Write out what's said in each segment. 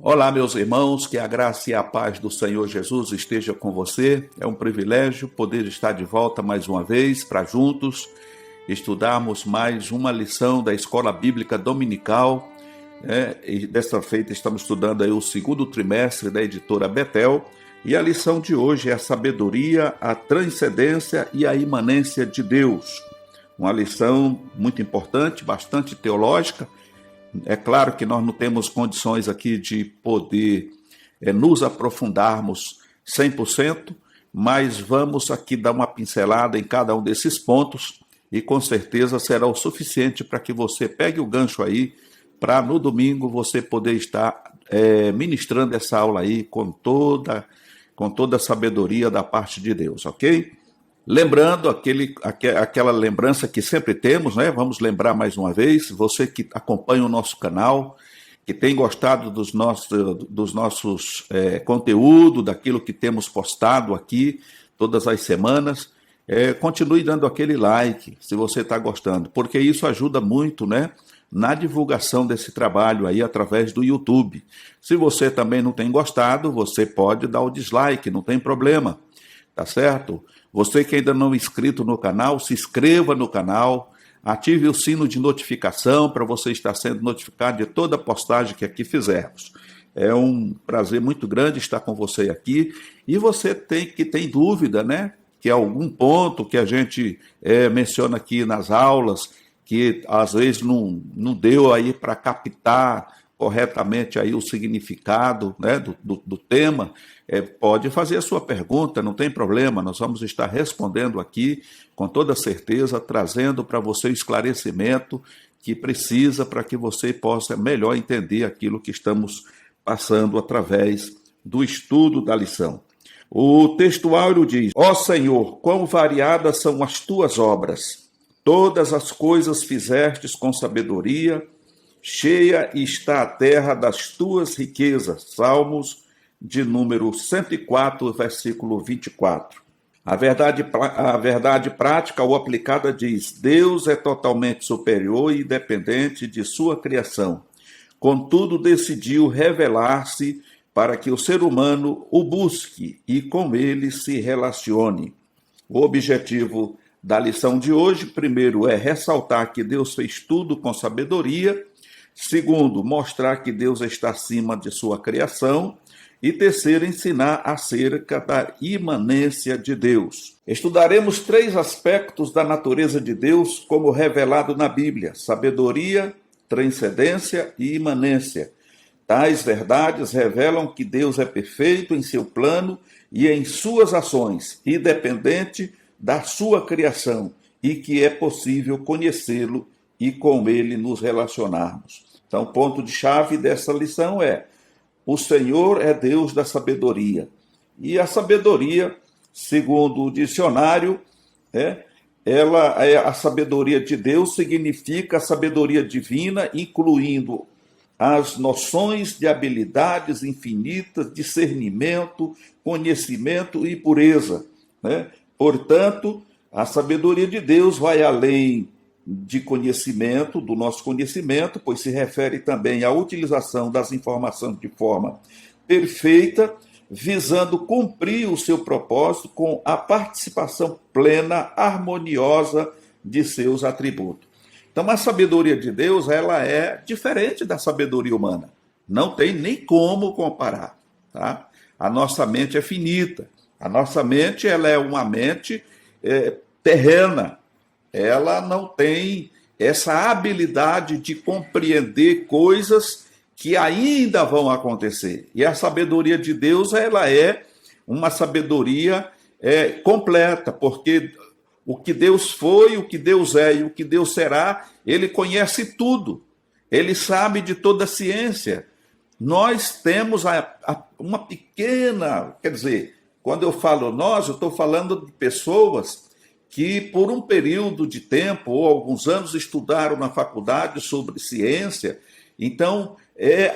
Olá, meus irmãos, que a graça e a paz do Senhor Jesus esteja com você. É um privilégio poder estar de volta mais uma vez para juntos estudarmos mais uma lição da Escola Bíblica Dominical. E desta feita estamos estudando aí o segundo trimestre da editora Betel. E a lição de hoje é a sabedoria, a transcendência e a imanência de Deus. Uma lição muito importante, bastante teológica. É claro que nós não temos condições aqui de poder nos aprofundarmos 100%, mas vamos aqui dar uma pincelada em cada um desses pontos e com certeza será o suficiente para que você pegue o gancho aí para no domingo você poder estar ministrando essa aula aí com toda a sabedoria da parte de Deus, ok? Lembrando aquela lembrança que sempre temos, né? Vamos lembrar mais uma vez, você que acompanha o nosso canal, que tem gostado dos nossos conteúdos, daquilo que temos postado aqui todas as semanas, continue dando aquele like, se você está gostando, porque isso ajuda muito, né? Na divulgação desse trabalho aí através do YouTube. Se você também não tem gostado, você pode dar o dislike, não tem problema, tá certo? Você que ainda não é inscrito no canal, se inscreva no canal, ative o sino de notificação para você estar sendo notificado de toda postagem que aqui fizermos. É um prazer muito grande estar com você aqui. E você tem dúvida, né? Que é algum ponto que a gente menciona aqui nas aulas, que às vezes não deu aí para captar corretamente aí o significado, né, do tema, pode fazer a sua pergunta, não tem problema, nós vamos estar respondendo aqui com toda certeza, trazendo para você o esclarecimento que precisa para que você possa melhor entender aquilo que estamos passando através do estudo da lição. O textuário diz: Ó Senhor, quão variadas são as tuas obras, todas as coisas fizestes com sabedoria, cheia está a terra das tuas riquezas. Salmos de número 104, versículo 24. A verdade prática ou aplicada diz: Deus é totalmente superior e independente de sua criação. Contudo, decidiu revelar-se para que o ser humano o busque e com ele se relacione. O objetivo da lição de hoje, primeiro, é ressaltar que Deus fez tudo com sabedoria. Segundo, mostrar que Deus está acima de sua criação. E terceiro, ensinar acerca da imanência de Deus. Estudaremos 3 aspectos da natureza de Deus como revelado na Bíblia: sabedoria, transcendência e imanência. Tais verdades revelam que Deus é perfeito em seu plano e em suas ações, independente da sua criação, e que é possível conhecê-lo e com ele nos relacionarmos. Então, o ponto de chave dessa lição é: o Senhor é Deus da sabedoria. E a sabedoria, segundo o dicionário, a sabedoria de Deus significa a sabedoria divina, incluindo as noções de habilidades infinitas, discernimento, conhecimento e pureza, né? Portanto, a sabedoria de Deus vai além de conhecimento, do nosso conhecimento, pois se refere também à utilização das informações de forma perfeita, visando cumprir o seu propósito com a participação plena, harmoniosa de seus atributos. Então, a sabedoria de Deus, ela é diferente da sabedoria humana. Não tem nem como comparar, tá? A nossa mente é finita. A nossa mente, ela é uma mente terrena. Ela não tem essa habilidade de compreender coisas que ainda vão acontecer. E a sabedoria de Deus, ela é uma sabedoria completa, porque o que Deus foi, o que Deus é e o que Deus será, ele conhece tudo. Ele sabe de toda a ciência. Nós temos uma pequena, quer dizer, quando eu falo nós, eu estou falando de pessoas que por um período de tempo ou alguns anos estudaram na faculdade sobre ciência. Então,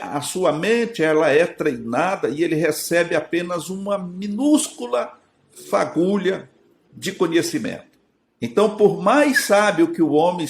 a sua mente, ela é treinada e ele recebe apenas uma minúscula fagulha de conhecimento. Então, por mais sábio que o homem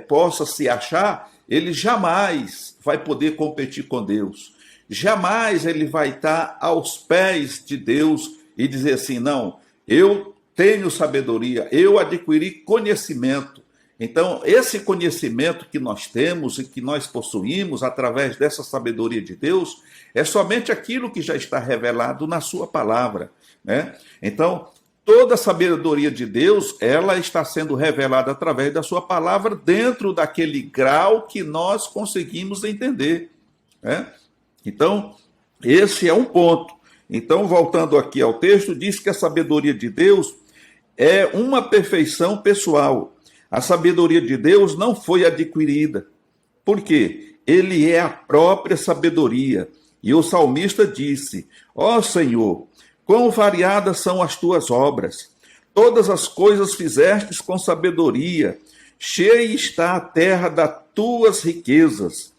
possa se achar, ele jamais vai poder competir com Deus. jamais ele vai estar aos pés de Deus e dizer assim, não, eu tenho sabedoria, eu adquiri conhecimento. Então, esse conhecimento que nós temos e que nós possuímos através dessa sabedoria de Deus é somente aquilo que já está revelado na sua palavra, né? Então, toda a sabedoria de Deus, ela está sendo revelada através da sua palavra dentro daquele grau que nós conseguimos entender, né? Então, esse é um ponto. Então, voltando aqui ao texto, diz que a sabedoria de Deus é uma perfeição pessoal. A sabedoria de Deus não foi adquirida. Por quê? Ele é a própria sabedoria. E o salmista disse, ó Senhor, quão variadas são as tuas obras. Todas as coisas fizestes com sabedoria. Cheia está a terra das tuas riquezas.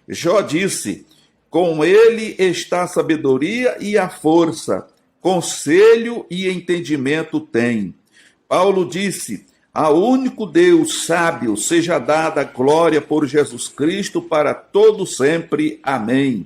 Jó disse, com ele está a sabedoria e a força. Conselho e entendimento tem. Paulo disse, ao único Deus sábio seja dada a glória por Jesus Cristo para todo sempre. Amém.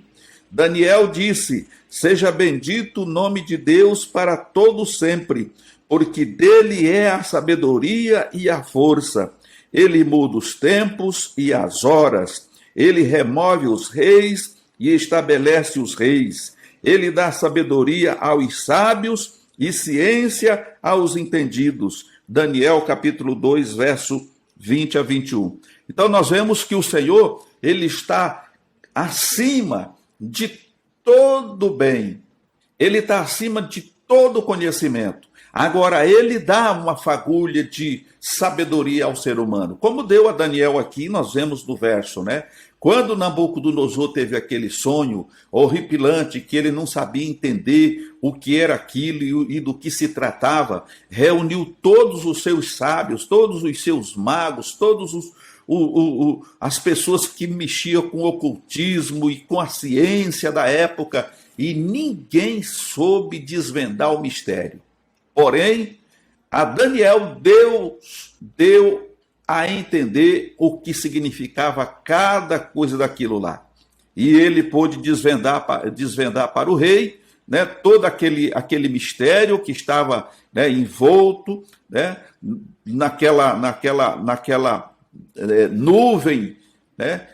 Daniel disse, seja bendito o nome de Deus para todo sempre, porque dele é a sabedoria e a força. Ele muda os tempos e as horas. Ele remove os reis e estabelece os reis. Ele dá sabedoria aos sábios e ciência aos entendidos. Daniel capítulo 2, verso 20 a 21. Então nós vemos que o Senhor, ele está acima de todo bem. Ele está acima de todo conhecimento. Agora, ele dá uma fagulha de sabedoria ao ser humano. Como deu a Daniel aqui, nós vemos no verso, né? Quando Nabucodonosor teve aquele sonho horripilante, que ele não sabia entender o que era aquilo e do que se tratava, reuniu todos os seus sábios, todos os seus magos, todos as pessoas que mexiam com o ocultismo e com a ciência da época, e ninguém soube desvendar o mistério. Porém, a Daniel, Deus deu a entender o que significava cada coisa daquilo lá. E ele pôde desvendar para o rei, né, todo aquele mistério que estava, né, envolto, né, naquela nuvem, né,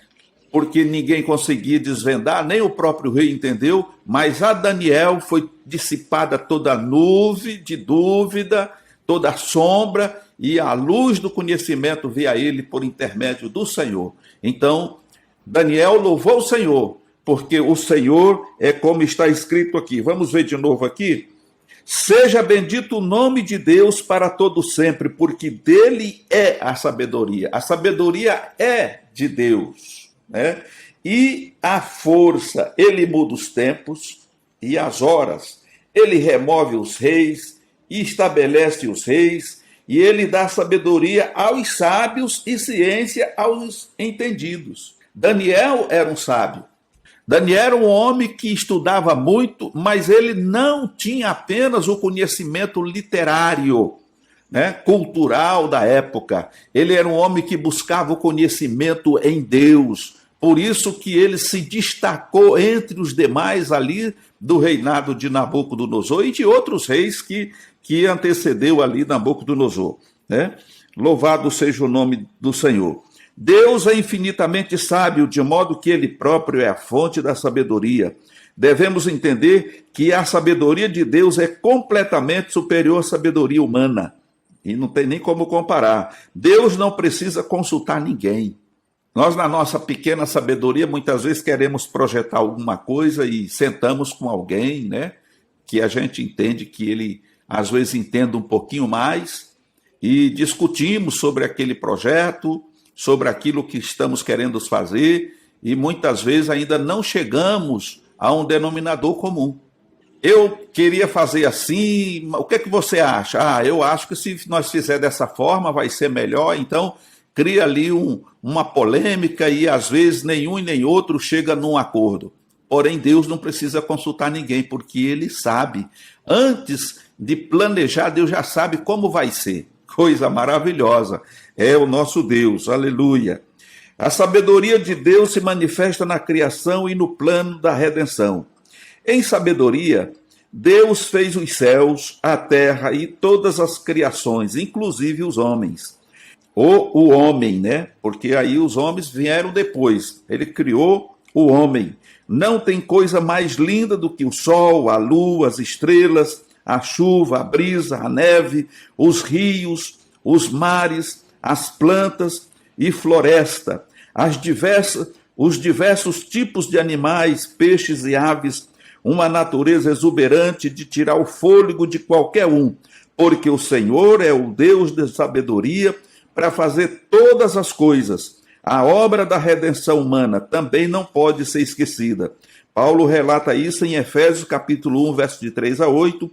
porque ninguém conseguia desvendar, nem o próprio rei entendeu, mas a Daniel foi dissipada toda a nuvem de dúvida, toda a sombra, e a luz do conhecimento veio a ele por intermédio do Senhor. Então, Daniel louvou o Senhor, porque o Senhor é como está escrito aqui. Vamos ver de novo aqui? Seja bendito o nome de Deus para todo sempre, porque dele é a sabedoria. A sabedoria é de Deus, né? E a força, ele muda os tempos e as horas. Ele remove os reis e estabelece os reis, e ele dá sabedoria aos sábios e ciência aos entendidos. Daniel era um sábio. Daniel era um homem que estudava muito, mas ele não tinha apenas o conhecimento literário, né, cultural da época. Ele era um homem que buscava o conhecimento em Deus. Por isso que ele se destacou entre os demais ali do reinado de Nabucodonosor e de outros reis que antecedeu ali Nabucodonosor, né? Louvado seja o nome do Senhor. Deus é infinitamente sábio, de modo que ele próprio é a fonte da sabedoria. Devemos entender que a sabedoria de Deus é completamente superior à sabedoria humana. E não tem nem como comparar. Deus não precisa consultar ninguém. Nós, na nossa pequena sabedoria, muitas vezes queremos projetar alguma coisa e sentamos com alguém, né, que a gente entende que ele, às vezes, entenda um pouquinho mais, e discutimos sobre aquele projeto, sobre aquilo que estamos querendo fazer, e muitas vezes ainda não chegamos a um denominador comum. Eu queria fazer assim, o que é que você acha? Eu acho que se nós fizer dessa forma vai ser melhor, então cria ali uma polêmica e às vezes nenhum e nem outro chega num acordo. Porém, Deus não precisa consultar ninguém, porque ele sabe. Antes de planejar, Deus já sabe como vai ser. Coisa maravilhosa. É o nosso Deus, aleluia. A sabedoria de Deus se manifesta na criação e no plano da redenção. Em sabedoria, Deus fez os céus, a terra e todas as criações, inclusive os homens. Ou o homem, né? Porque aí os homens vieram depois. Ele criou o homem. Não tem coisa mais linda do que o sol, a lua, as estrelas, a chuva, a brisa, a neve, os rios, os mares, as plantas e floresta, os diversos tipos de animais, peixes e aves, uma natureza exuberante de tirar o fôlego de qualquer um, porque o Senhor é o Deus de sabedoria para fazer todas as coisas. A obra da redenção humana também não pode ser esquecida. Paulo relata isso em Efésios capítulo 1, verso de 3 a 8,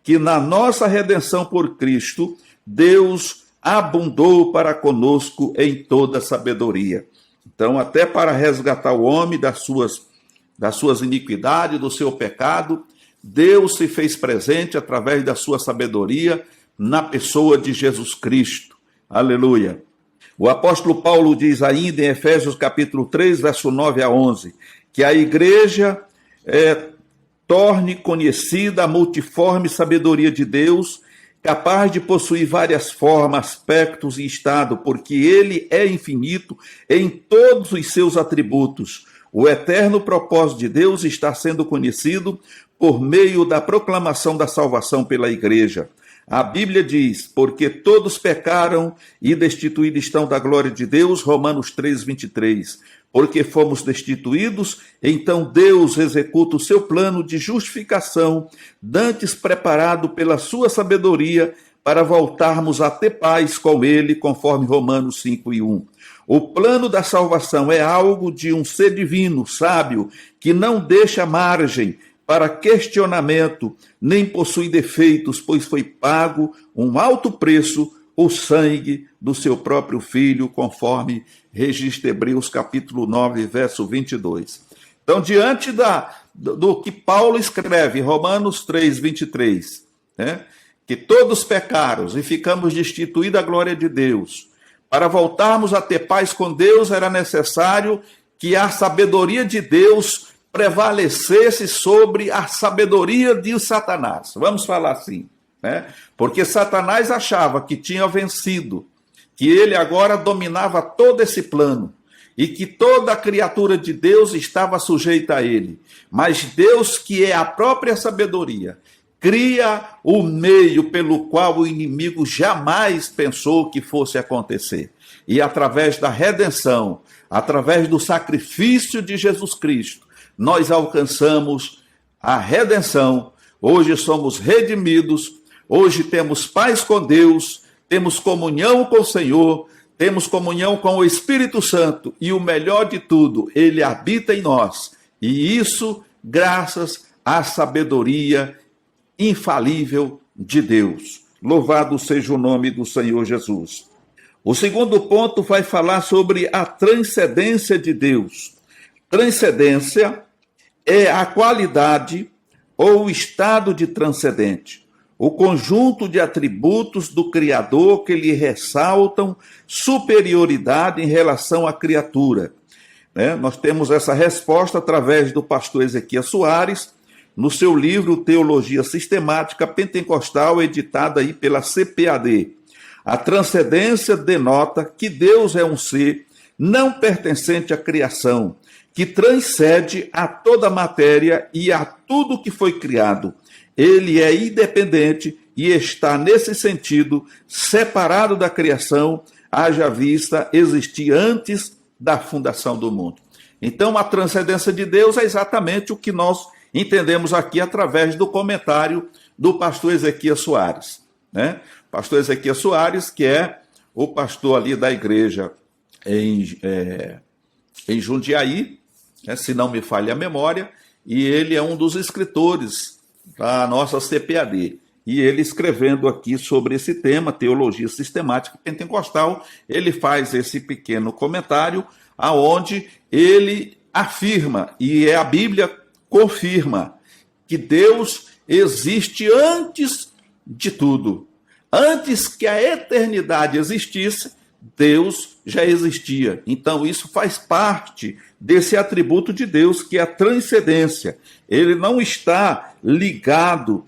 que na nossa redenção por Cristo, Deus abundou para conosco em toda sabedoria. Então, até para resgatar o homem das suas iniquidades, do seu pecado, Deus se fez presente através da sua sabedoria na pessoa de Jesus Cristo. Aleluia. O apóstolo Paulo diz ainda em Efésios capítulo 3, verso 9 a 11, que a igreja torne conhecida a multiforme sabedoria de Deus, capaz de possuir várias formas, aspectos e estado, porque ele é infinito em todos os seus atributos. O eterno propósito de Deus está sendo conhecido por meio da proclamação da salvação pela igreja. A Bíblia diz, porque todos pecaram e destituídos estão da glória de Deus, Romanos 3, 23. Porque fomos destituídos, então Deus executa o seu plano de justificação, dantes preparado pela sua sabedoria, para voltarmos a ter paz com ele, conforme Romanos 5 e 1. O plano da salvação é algo de um ser divino, sábio, que não deixa margem para questionamento, nem possui defeitos, pois foi pago um alto preço, o sangue do seu próprio Filho, conforme registra Hebreus capítulo 9, verso 22. Então, diante do que Paulo escreve em Romanos 3, 23, né, que todos pecaram e ficamos destituídos da glória de Deus, para voltarmos a ter paz com Deus, era necessário que a sabedoria de Deus prevalecesse sobre a sabedoria de Satanás. Vamos falar assim, né? Porque Satanás achava que tinha vencido, que ele agora dominava todo esse plano e que toda a criatura de Deus estava sujeita a ele. Mas Deus, que é a própria sabedoria, cria o meio pelo qual o inimigo jamais pensou que fosse acontecer. E através da redenção, através do sacrifício de Jesus Cristo, nós alcançamos a redenção. Hoje somos redimidos, hoje temos paz com Deus, temos comunhão com o Senhor, temos comunhão com o Espírito Santo e o melhor de tudo, ele habita em nós. E isso graças à sabedoria infalível de Deus. Louvado seja o nome do Senhor Jesus. O segundo ponto vai falar sobre a transcendência de Deus. Transcendência é a qualidade ou o estado de transcendente, o conjunto de atributos do Criador que lhe ressaltam superioridade em relação à criatura. Nós temos essa resposta através do pastor Ezequias Soares, no seu livro Teologia Sistemática Pentecostal, editada aí pela CPAD. A transcendência denota que Deus é um ser não pertencente à criação, que transcende a toda a matéria e a tudo que foi criado. Ele é independente e está, nesse sentido, separado da criação, haja vista existir antes da fundação do mundo. Então, a transcendência de Deus é exatamente o que nós entendemos aqui através do comentário do pastor Ezequias Soares. Pastor Ezequias Soares, que é o pastor ali da igreja em Jundiaí, se não me falha a memória, e ele é um dos escritores da nossa CPAD. E ele escrevendo aqui sobre esse tema, Teologia Sistemática Pentecostal, ele faz esse pequeno comentário, aonde ele afirma, e a Bíblia confirma, que Deus existe antes de tudo. Antes que a eternidade existisse, Deus já existia. Então isso faz parte desse atributo de Deus, que é a transcendência. Ele não está ligado,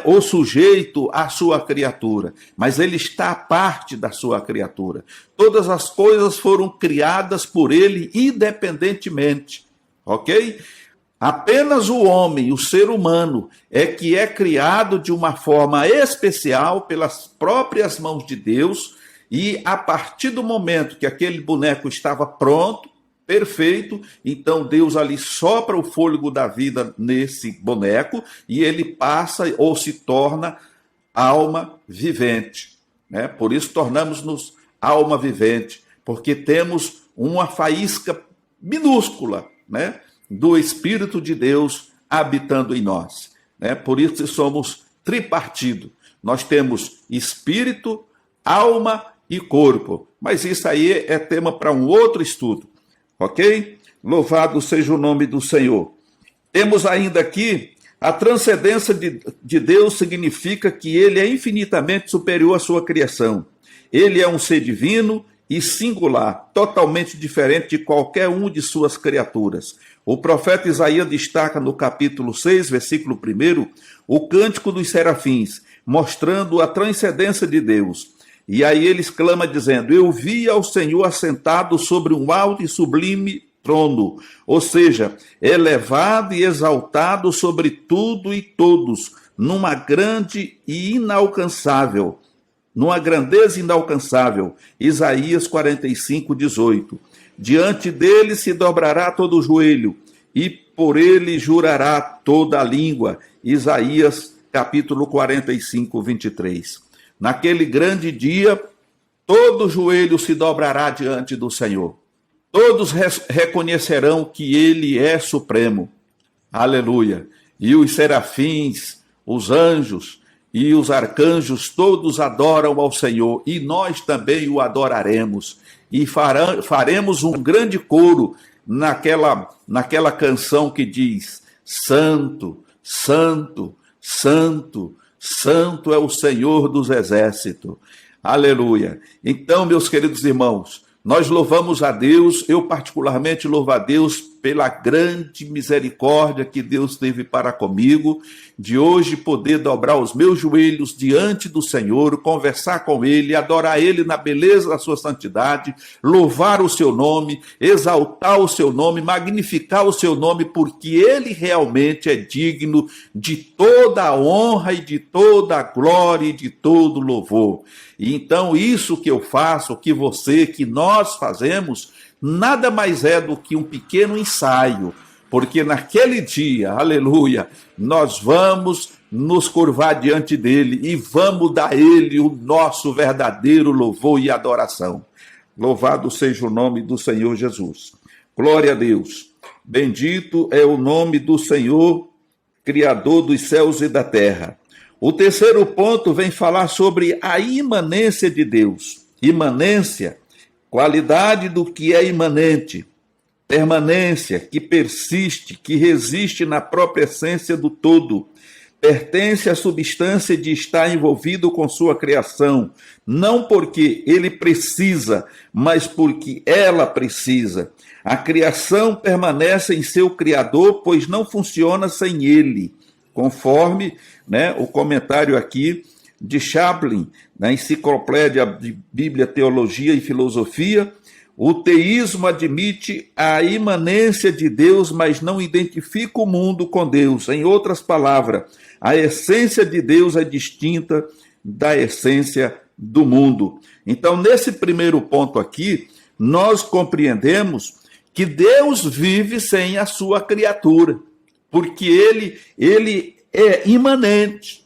ou sujeito à sua criatura, mas ele está à parte da sua criatura. Todas as coisas foram criadas por ele independentemente, ok? Apenas o homem, o ser humano, é que é criado de uma forma especial pelas próprias mãos de Deus, e a partir do momento que aquele boneco estava pronto, perfeito, então Deus ali sopra o fôlego da vida nesse boneco e ele passa ou se torna alma vivente. Por isso tornamos-nos alma vivente, porque temos uma faísca minúscula, do Espírito de Deus habitando em nós. Por isso somos tripartido. Nós temos espírito, alma e corpo. Mas isso aí é tema para um outro estudo. Ok? Louvado seja o nome do Senhor. Temos ainda aqui a transcendência de Deus, significa que ele é infinitamente superior à sua criação. Ele é um ser divino e singular, totalmente diferente de qualquer um de suas criaturas. O profeta Isaías destaca no capítulo 6, versículo 1, o cântico dos serafins, mostrando a transcendência de Deus. E aí ele exclama dizendo: eu vi ao Senhor assentado sobre um alto e sublime trono, ou seja, elevado e exaltado sobre tudo e todos, numa grande e inalcançável, numa grandeza inalcançável. Isaías 45, 18. Diante dele se dobrará todo o joelho, e por ele jurará toda a língua. Isaías capítulo 45, 23. Naquele grande dia, todo joelho se dobrará diante do Senhor. Todos reconhecerão que ele é supremo. Aleluia. E os serafins, os anjos e os arcanjos, todos adoram ao Senhor. E nós também o adoraremos. E faremos um grande coro naquela canção que diz: Santo, Santo, Santo, Santo é o Senhor dos exércitos. Aleluia. Então, meus queridos irmãos, nós louvamos a Deus, eu particularmente louvo a Deus pela grande misericórdia que Deus teve para comigo, de hoje poder dobrar os meus joelhos diante do Senhor, conversar com Ele, adorar Ele na beleza da sua santidade, louvar o seu nome, exaltar o seu nome, magnificar o seu nome, porque Ele realmente é digno de toda a honra e de toda a glória e de todo louvor. E então isso que eu faço, que você, que nós fazemos, nada mais é do que um pequeno ensaio, porque naquele dia, aleluia, nós vamos nos curvar diante dele e vamos dar a ele o nosso verdadeiro louvor e adoração. Louvado seja o nome do Senhor Jesus. Glória a Deus. Bendito é o nome do Senhor, Criador dos céus e da terra. O terceiro ponto vem falar sobre a imanência de Deus. Imanência, qualidade do que é imanente, permanência, que persiste, que resiste na própria essência do todo, pertence à substância de estar envolvido com sua criação, não porque ele precisa, mas porque ela precisa. A criação permanece em seu Criador, pois não funciona sem ele, conforme o comentário aqui de Chaplin, na Enciclopédia de Bíblia, Teologia e Filosofia. O teísmo admite a imanência de Deus, mas não identifica o mundo com Deus. Em outras palavras, a essência de Deus é distinta da essência do mundo. Então, nesse primeiro ponto aqui, nós compreendemos que Deus vive sem a sua criatura, porque ele é imanente.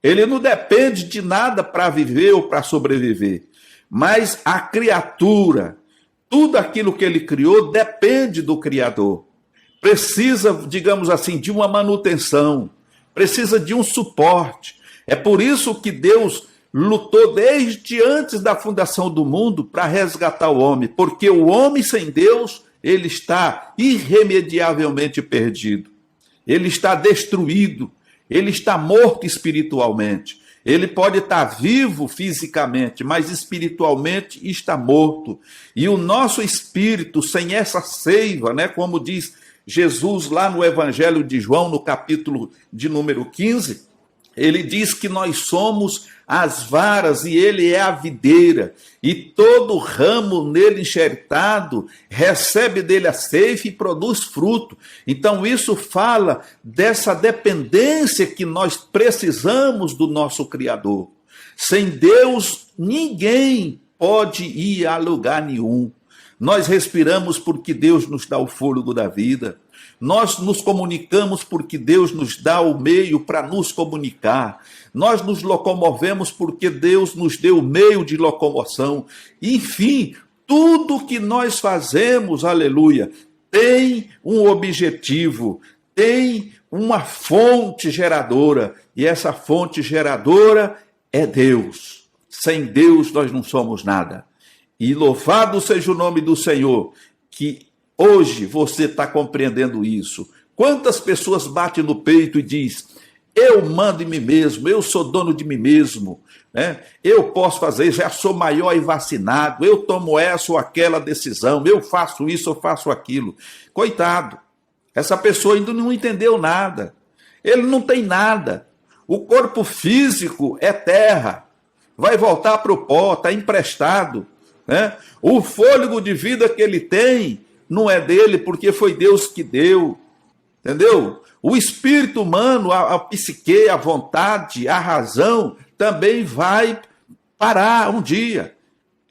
Ele não depende de nada para viver ou para sobreviver. Mas a criatura, tudo aquilo que ele criou, depende do Criador. Precisa, digamos assim, de uma manutenção. Precisa de um suporte. É por isso que Deus lutou desde antes da fundação do mundo para resgatar o homem. Porque o homem sem Deus, ele está irremediavelmente perdido. Ele está destruído. Ele está morto espiritualmente. Ele pode estar vivo fisicamente, mas espiritualmente está morto. E o nosso espírito, sem essa seiva, né, como diz Jesus lá no Evangelho de João, no capítulo de número 15, ele diz que nós somos as varas e ele é a videira, e todo ramo nele enxertado recebe dele a seiva e produz fruto. Então isso fala dessa dependência que nós precisamos do nosso Criador. Sem Deus, ninguém pode ir a lugar nenhum. Nós respiramos porque Deus nos dá o fôlego da vida. Nós nos comunicamos porque Deus nos dá o meio para nos comunicar. Nós nos locomovemos porque Deus nos deu o meio de locomoção. Enfim, tudo que nós fazemos, aleluia, tem um objetivo, tem uma fonte geradora. E essa fonte geradora é Deus. Sem Deus nós não somos nada. E louvado seja o nome do Senhor, que hoje você está compreendendo isso. Quantas pessoas batem no peito e dizem, eu mando em mim mesmo, eu sou dono de mim mesmo, né? Eu posso fazer, já sou maior e vacinado, eu tomo essa ou aquela decisão, eu faço isso, eu faço aquilo. Coitado, essa pessoa ainda não entendeu nada, ele não tem nada. O corpo físico é terra, vai voltar para o pó, está emprestado, né? O fôlego de vida que ele tem não é dele, porque foi Deus que deu, entendeu? O espírito humano, a psique, a vontade, a razão, também vai parar um dia.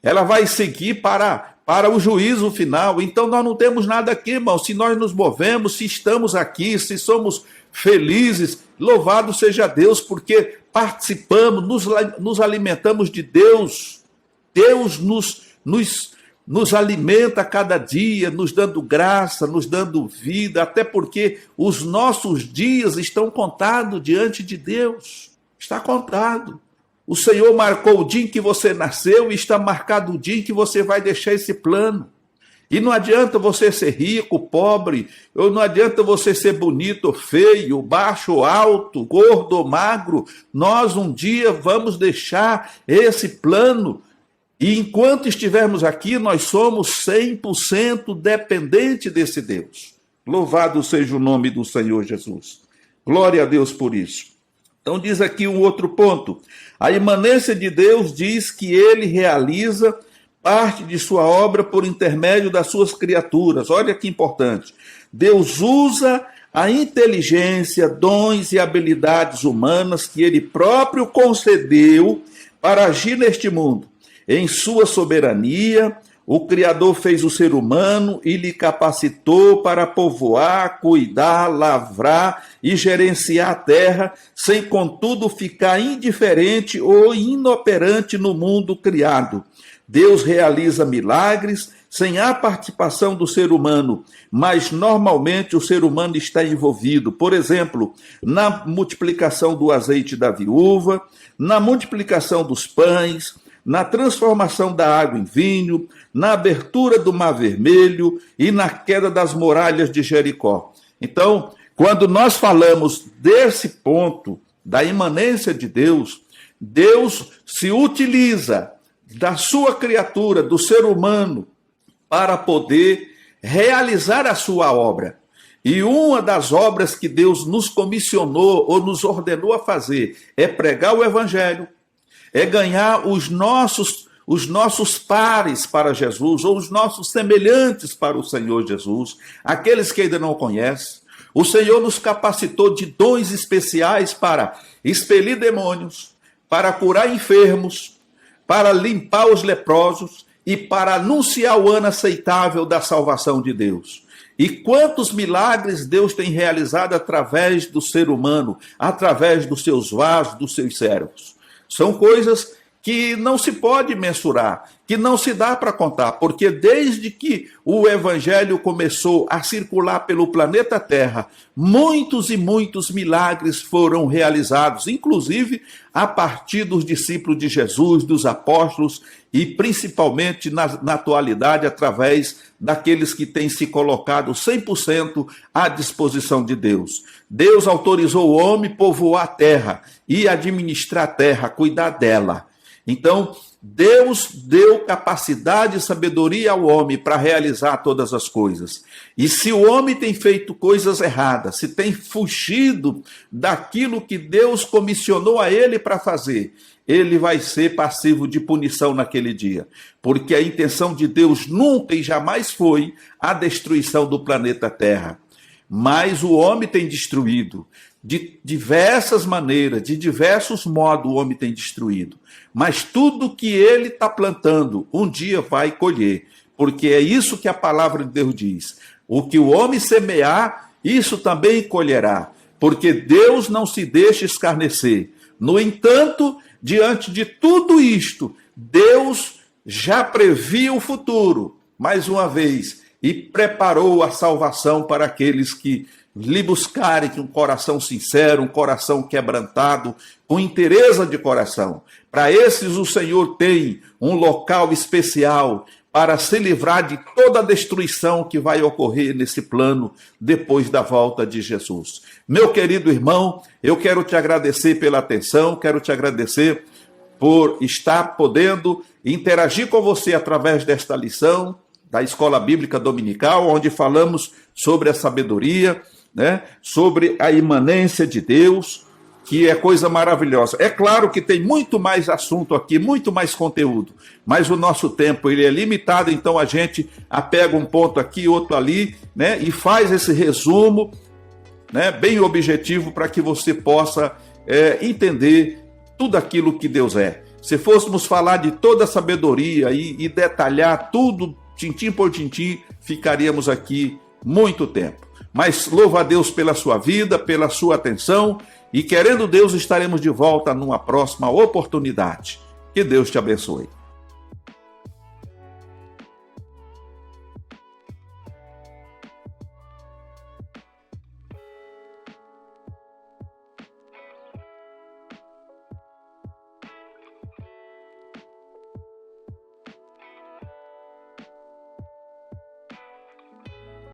Ela vai seguir para o juízo final. Então nós não temos nada aqui, irmão. Se nós nos movemos, se estamos aqui, se somos felizes, louvado seja Deus, porque participamos, nos alimentamos de Deus. Deus nos alimenta a cada dia, nos dando graça, nos dando vida, até porque os nossos dias estão contados diante de Deus. Está contado. O Senhor marcou o dia em que você nasceu e está marcado o dia em que você vai deixar esse plano. E não adianta você ser rico, pobre, ou não adianta você ser bonito ou feio, baixo ou alto, gordo ou magro. Nós um dia vamos deixar esse plano. E enquanto estivermos aqui, nós somos 100% dependentes desse Deus. Louvado seja o nome do Senhor Jesus. Glória a Deus por isso. Então diz aqui um outro ponto. A imanência de Deus diz que ele realiza parte de sua obra por intermédio das suas criaturas. Olha que importante. Deus usa a inteligência, dons e habilidades humanas que ele próprio concedeu para agir neste mundo. Em sua soberania, o Criador fez o ser humano e lhe capacitou para povoar, cuidar, lavrar e gerenciar a terra, sem contudo ficar indiferente ou inoperante no mundo criado. Deus realiza milagres sem a participação do ser humano, mas normalmente o ser humano está envolvido, por exemplo, na multiplicação do azeite da viúva, na multiplicação dos pães, na transformação da água em vinho, na abertura do Mar Vermelho e na queda das muralhas de Jericó. Então, quando nós falamos desse ponto da imanência de Deus, Deus se utiliza da sua criatura, do ser humano, para poder realizar a sua obra. E uma das obras que Deus nos comissionou ou nos ordenou a fazer é pregar o Evangelho, é ganhar os nossos pares para Jesus, ou os nossos semelhantes para o Senhor Jesus, aqueles que ainda não conhecem. O Senhor nos capacitou de dons especiais para expelir demônios, para curar enfermos, para limpar os leprosos e para anunciar o ano aceitável da salvação de Deus. E quantos milagres Deus tem realizado através do ser humano, através dos seus vasos, dos seus servos. São coisas que não se pode mensurar, que não se dá para contar, porque desde que o evangelho começou a circular pelo planeta Terra, muitos e muitos milagres foram realizados, inclusive a partir dos discípulos de Jesus, dos apóstolos, e principalmente na atualidade através daqueles que têm se colocado 100% à disposição de Deus. Deus autorizou o homem a povoar a terra e administrar a terra, cuidar dela. Então, Deus deu capacidade e sabedoria ao homem para realizar todas as coisas. E se o homem tem feito coisas erradas, se tem fugido daquilo que Deus comissionou a ele para fazer, ele vai ser passivo de punição naquele dia. Porque a intenção de Deus nunca e jamais foi a destruição do planeta Terra. Mas o homem tem destruído. De diversas maneiras, de diversos modos o homem tem destruído. Mas tudo que ele está plantando, um dia vai colher. Porque é isso que a palavra de Deus diz. O que o homem semear, isso também colherá. Porque Deus não se deixa escarnecer. No entanto, diante de tudo isto, Deus já previu o futuro, mais uma vez, e preparou a salvação para aqueles que lhe buscarem com um coração sincero, um coração quebrantado, com inteireza de coração. Para esses o Senhor tem um local especial para se livrar de toda a destruição que vai ocorrer nesse plano depois da volta de Jesus. Meu querido irmão, eu quero te agradecer pela atenção, quero te agradecer por estar podendo interagir com você através desta lição da Escola Bíblica Dominical, onde falamos sobre a sabedoria, né, sobre a imanência de Deus, que é coisa maravilhosa. É claro que tem muito mais assunto aqui, muito mais conteúdo, mas o nosso tempo ele é limitado, então a gente apega um ponto aqui, outro ali, né, e faz esse resumo, né, bem objetivo para que você possa entender tudo aquilo que Deus é. Se fôssemos falar de toda a sabedoria e detalhar tudo, tintim por tintim, ficaríamos aqui muito tempo. Mas louva a Deus pela sua vida, pela sua atenção, e querendo Deus estaremos de volta numa próxima oportunidade. Que Deus te abençoe.